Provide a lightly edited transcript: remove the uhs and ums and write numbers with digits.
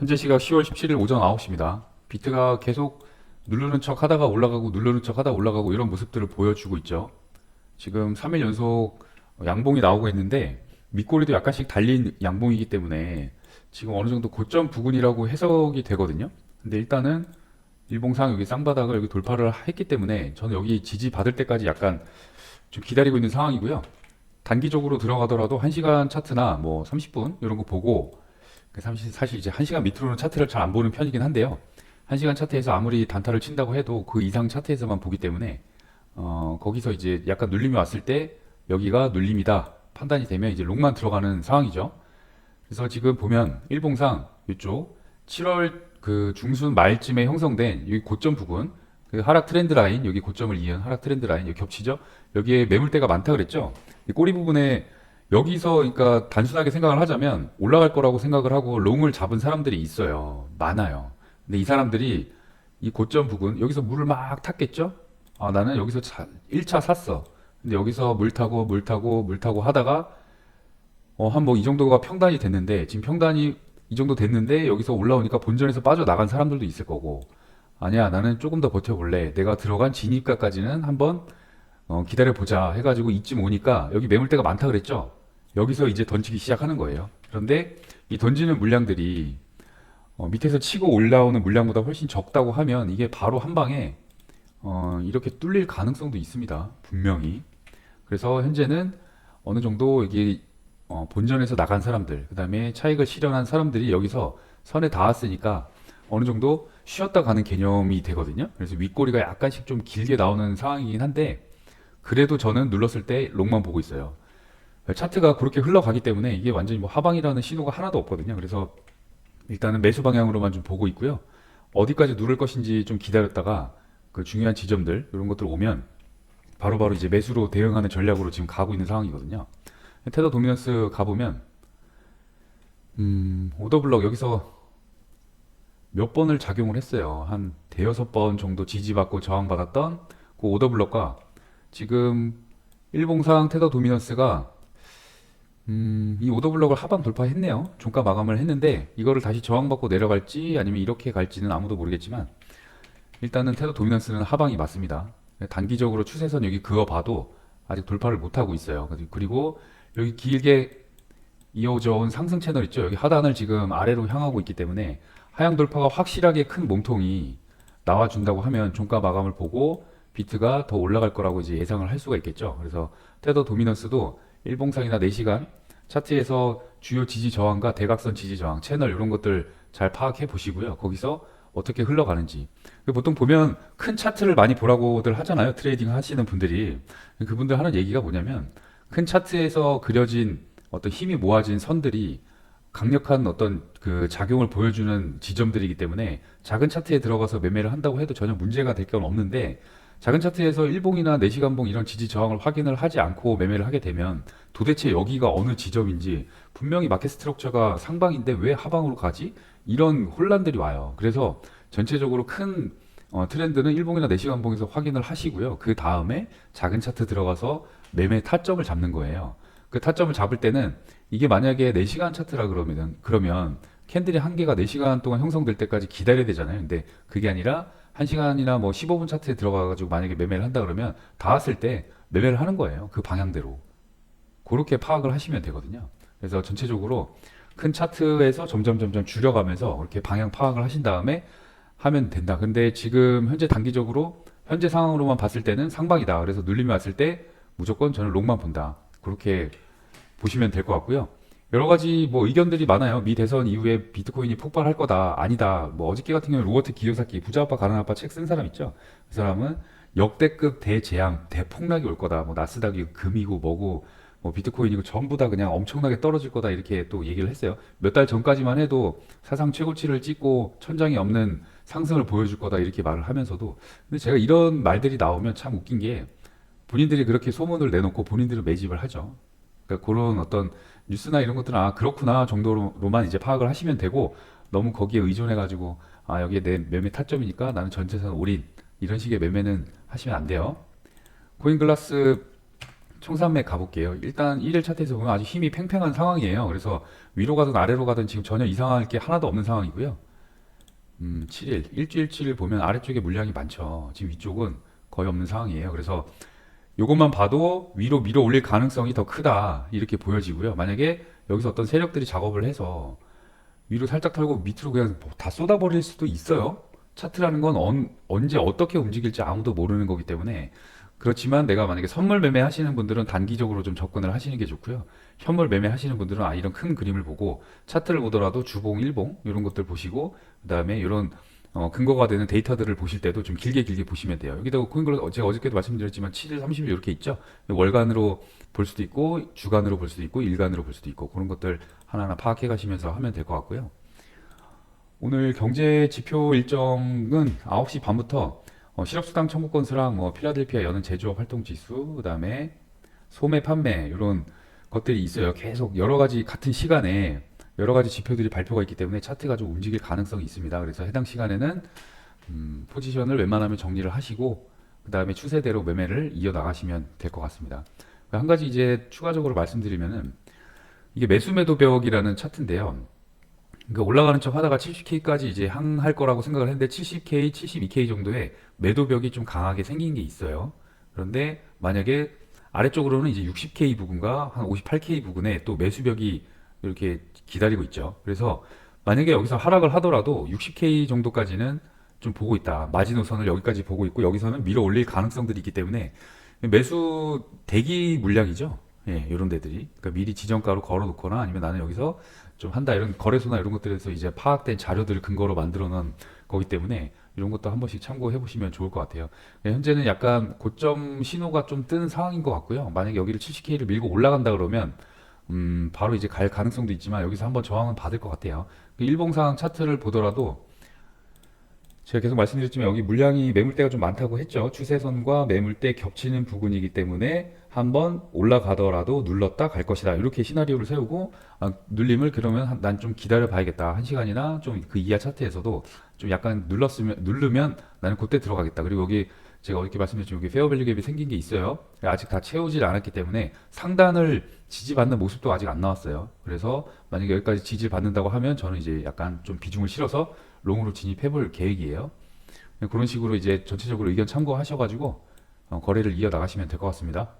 현재 시각 10월 17일 오전 9시입니다. 비트가 계속 누르는 척 하다가 올라가고 누르는 척 하다가 올라가고 이런 모습들을 보여주고 있죠. 지금 3일 연속 양봉이 나오고 있는데 밑꼬리도 약간씩 달린 양봉이기 때문에 지금 어느 정도 고점 부근이라고 해석이 되거든요. 근데 일단은 일봉상 여기 쌍바닥을 여기 돌파를 했기 때문에 저는 여기 지지 받을 때까지 약간 좀 기다리고 있는 상황이고요. 단기적으로 들어가더라도 1시간 차트나 뭐 30분 이런 거 보고 사실 이제 1시간 밑으로는 차트를 잘 안 보는 편이긴 한데요. 1시간 차트에서 아무리 단타를 친다고 해도 그 이상 차트에서만 보기 때문에 거기서 이제 약간 눌림이 왔을 때 여기가 눌림이다 판단이 되면 이제 롱만 들어가는 상황이죠. 그래서 지금 보면 일봉상 이쪽 7월 그 중순 말쯤에 형성된 여기 고점 부근 그 하락 트렌드 라인 여기 고점을 이은 하락 트렌드 라인 여기 겹치죠. 여기에 매물대가 많다 그랬죠. 이 꼬리 부분에 여기서 그러니까 단순하게 생각을 하자면 올라갈 거라고 생각을 하고 롱을 잡은 사람들이 있어요. 많아요. 근데 이 사람들이 이 고점 부근 여기서 물을 막 탔겠죠. 아, 나는 여기서 1차 샀어. 근데 여기서 물 타고 하다가 한 뭐 이 정도가 평단이 됐는데 지금 평단이 이 정도 됐는데 여기서 올라오니까 본전에서 빠져나간 사람들도 있을 거고 아니야 나는 조금 더 버텨볼래 내가 들어간 진입가까지는 한번 기다려보자 해가지고 이쯤 오니까 여기 매물대가 많다 그랬죠. 여기서 이제 던지기 시작하는 거예요. 그런데 이 던지는 물량들이 밑에서 치고 올라오는 물량보다 훨씬 적다고 하면 이게 바로 한 방에 이렇게 뚫릴 가능성도 있습니다. 분명히. 그래서 현재는 어느 정도 이게 본전에서 나간 사람들, 그 다음에 차익을 실현한 사람들이 여기서 선에 닿았으니까 어느 정도 쉬었다 가는 개념이 되거든요. 그래서 윗꼬리가 약간씩 좀 길게 나오는 상황이긴 한데 그래도 저는 눌렀을 때 롱만 보고 있어요. 차트가 그렇게 흘러가기 때문에 이게 완전히 뭐 하방이라는 신호가 하나도 없거든요. 그래서 일단은 매수 방향으로만 좀 보고 있고요. 어디까지 누를 것인지 좀 기다렸다가 그 중요한 지점들 이런 것들 오면 바로바로 이제 매수로 대응하는 전략으로 지금 가고 있는 상황이거든요. 테더 도미넌스 가보면 오더블럭 여기서 몇 번을 작용을 했어요. 한 대여섯 번 정도 지지받고 저항받았던 그 오더블럭과 지금 일봉상 테더 도미넌스가 이 오더블럭을 하방 돌파했네요. 종가 마감을 했는데 이거를 다시 저항받고 내려갈지 아니면 이렇게 갈지는 아무도 모르겠지만 일단은 테더 도미넌스는 하방이 맞습니다. 단기적으로 추세선 여기 그어봐도 아직 돌파를 못하고 있어요. 그리고 여기 길게 이어져 온 상승 채널 있죠. 여기 하단을 지금 아래로 향하고 있기 때문에 하향 돌파가 확실하게 큰 몸통이 나와준다고 하면 종가 마감을 보고 비트가 더 올라갈 거라고 이제 예상을 할 수가 있겠죠. 그래서 테더 도미넌스도 일봉상이나 4시간 차트에서 주요 지지 저항과 대각선 지지 저항 채널 이런 것들 잘 파악해 보시고요. 거기서 어떻게 흘러가는지. 보통 보면 큰 차트를 많이 보라고들 하잖아요. 트레이딩 하시는 분들이. 그분들 하는 얘기가 뭐냐면 큰 차트에서 그려진 어떤 힘이 모아진 선들이 강력한 어떤 그 작용을 보여주는 지점들이기 때문에 작은 차트에 들어가서 매매를 한다고 해도 전혀 문제가 될 건 없는데 작은 차트에서 일봉이나 4시간봉 이런 지지 저항을 확인을 하지 않고 매매를 하게 되면 도대체 여기가 어느 지점인지 분명히 마켓 스트럭처가 상방인데 왜 하방으로 가지? 이런 혼란들이 와요. 그래서 전체적으로 큰 트렌드는 일봉이나 4시간봉에서 확인을 하시고요. 그 다음에 작은 차트 들어가서 매매 타점을 잡는 거예요. 그 타점을 잡을 때는 이게 만약에 4시간 차트라 그러면 캔들이 한 개가 4시간 동안 형성될 때까지 기다려야 되잖아요. 근데 그게 아니라 1시간이나 뭐 15분 차트에 들어가가지고 만약에 매매를 한다 그러면 닿았을 때 매매를 하는 거예요. 그 방향대로. 그렇게 파악을 하시면 되거든요. 그래서 전체적으로 큰 차트에서 점점 줄여가면서 이렇게 방향 파악을 하신 다음에 하면 된다. 근데 지금 현재 단기적으로 현재 상황으로만 봤을 때는 상방이다. 그래서 눌림이 왔을 때 무조건 저는 롱만 본다. 그렇게 보시면 될 것 같고요. 여러 가지 뭐 의견들이 많아요. 미 대선 이후에 비트코인이 폭발할 거다. 아니다. 뭐 어저께 같은 경우에 로버트 기요사키 부자 아빠 가난 아빠 책 쓴 사람 있죠. 그 사람은 역대급 대재앙, 대폭락이 올 거다. 뭐 나스닥이 금이고 뭐고 뭐 비트코인이고 전부 다 그냥 엄청나게 떨어질 거다. 이렇게 또 얘기를 했어요. 몇 달 전까지만 해도 사상 최고치를 찍고 천장이 없는 상승을 보여줄 거다. 이렇게 말을 하면서도 근데 제가 이런 말들이 나오면 참 웃긴 게 본인들이 그렇게 소문을 내놓고 본인들은 매집을 하죠. 그러니까 그런 어떤 뉴스나 이런 것들은 아 그렇구나 정도로만 이제 파악을 하시면 되고 너무 거기에 의존해 가지고 아 여기에 내 매매 타점이니까 나는 전재산 올인 이런 식의 매매는 하시면 안 돼요. 코인글라스 총산맥 가볼게요. 일단 1일 차트에서 보면 아주 힘이 팽팽한 상황이에요. 그래서 위로 가든 아래로 가든 지금 전혀 이상할 게 하나도 없는 상황이고요. 7일, 일주일치를 보면 아래쪽에 물량이 많죠. 지금 위쪽은 거의 없는 상황이에요. 그래서 이것만 봐도 위로 밀어 올릴 가능성이 더 크다. 이렇게 보여지고요. 만약에 여기서 어떤 세력들이 작업을 해서 위로 살짝 털고 밑으로 그냥 다 쏟아버릴 수도 있어요. 차트라는 건 언제 어떻게 움직일지 아무도 모르는 거기 때문에 그렇지만 내가 만약에 선물 매매 하시는 분들은 단기적으로 좀 접근을 하시는 게 좋고요. 현물 매매 하시는 분들은 이런 큰 그림을 보고 차트를 보더라도 주봉, 일봉 이런 것들 보시고 그다음에 이런 근거가 되는 데이터들을 보실 때도 좀 길게 길게 보시면 돼요. 여기다가 그걸 제가 어저께도 말씀드렸지만 7일, 30일 이렇게 있죠. 월간으로 볼 수도 있고 주간으로 볼 수도 있고 일간으로 볼 수도 있고 그런 것들 하나하나 파악해 가시면서 하면 될 것 같고요. 오늘 경제 지표 일정은 9시 반부터 실업수당 청구 건수랑 필라델피아 여는 제조업 활동 지수, 그다음에 소매 판매 이런 것들이 있어요. 계속 여러 가지 같은 시간에 여러 가지 지표들이 발표가 있기 때문에 차트가 좀 움직일 가능성이 있습니다. 그래서 해당 시간에는 포지션을 웬만하면 정리를 하시고 그다음에 추세대로 매매를 이어 나가시면 될 것 같습니다. 한 가지 이제 추가적으로 말씀드리면은 이게 매수 매도 벽이라는 차트인데요. 그러니까 올라가는 척 하다가 70K까지 이제 항할 거라고 생각을 했는데 70K, 72K 정도의 매도벽이 좀 강하게 생긴 게 있어요. 그런데 만약에 아래쪽으로는 이제 60K 부근과 한 58K 부근에 또 매수벽이 이렇게 기다리고 있죠. 그래서 만약에 여기서 하락을 하더라도 60K 정도까지는 좀 보고 있다. 마지노선을 여기까지 보고 있고 여기서는 밀어 올릴 가능성들이 있기 때문에 매수 대기 물량이죠. 예, 이런 데들이. 그러니까 미리 지정가로 걸어 놓거나 아니면 나는 여기서 좀 한다 이런 거래소나 이런 것들에서 이제 파악된 자료들을 근거로 만들어 놓은 거기 때문에 이런 것도 한 번씩 참고해 보시면 좋을 것 같아요. 네, 현재는 약간 고점 신호가 좀 뜬 상황인 것 같고요. 만약에 여기를 70K를 밀고 올라간다 그러면 바로 이제 갈 가능성도 있지만 여기서 한번 저항은 받을 것 같아요. 그 일봉상 차트를 보더라도 제가 계속 말씀드렸지만 여기 물량이 매물대가 좀 많다고 했죠. 추세선과 매물대 겹치는 부분이기 때문에 한번 올라가더라도 눌렀다 갈 것이다. 이렇게 시나리오를 세우고 눌림을 그러면 난 좀 기다려 봐야겠다. 한 시간이나 좀 그 이하 차트에서도 좀 약간 누르면 나는 그때 들어가겠다. 그리고 여기 제가 어저께 말씀드렸지만 여기 페어밸류 갭이 생긴 게 있어요. 아직 다 채우질 않았기 때문에 상단을 지지받는 모습도 아직 안 나왔어요. 그래서 만약에 여기까지 지지를 받는다고 하면 저는 이제 약간 좀 비중을 실어서 롱으로 진입해 볼 계획이에요. 그런 식으로 이제 전체적으로 의견 참고하셔가지고 거래를 이어 나가시면 될 것 같습니다.